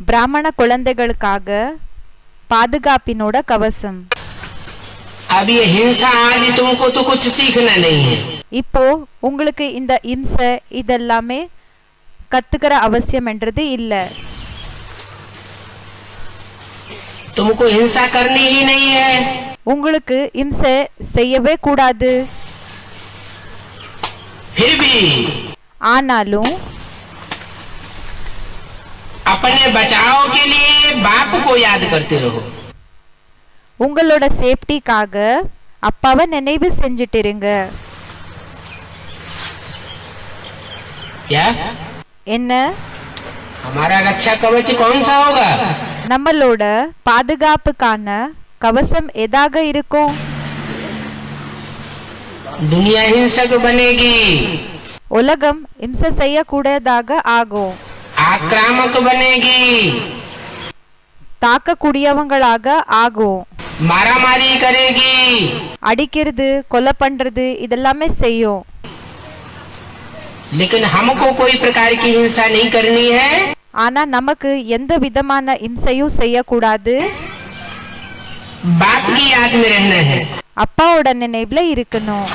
பிராமண குழந்தைகளுக்காக பாதுகாப்பினோட கவசம். अब ये हिंसा आदि तुमको तो कुछ सीखना नहीं है. இப்போ உங்களுக்கு இந்த இம்சை இதெல்லாமே கத்துக்கிற அவசியம் என்றது இல்ல. तुमको हिंसा करनी ही नहीं है. உங்களுக்கு இம்சை செய்யவே கூடாது. फिर भी ஆனாலும் अपने बचाव के लिए बाप को याद करते रहो. உங்களோட சேஃப்டிக்காக அப்பாவை நினைவு செஞ்சுட்டு இருங்க. क्या? என்ன? हमारा रक्षा कवच कौन सा होगा? நம்மளோட பாதுகாப்புக்கான கவசம் எதாக இருக்கும்? दुनिया हिंसक बनेगी, உலகம் இம்சை செய்யக்கூடதாக ஆகும். आक्रामक बनेगी, தாக்கக்கூடியவங்களாக ஆகும். मारामारी करेगी. அடிக்கிறது கொலை பண்றது இதெல்லாமே செய்யும். लेकिन हमको कोई प्रकार की हिंसा नहीं करनी है. ஆனா நமக்கு எந்த விதமான இம்சையும் செய்யக்கூடாது. बाप की याद में रहना है. அப்பாவோட நினைவுல இருக்கணும்.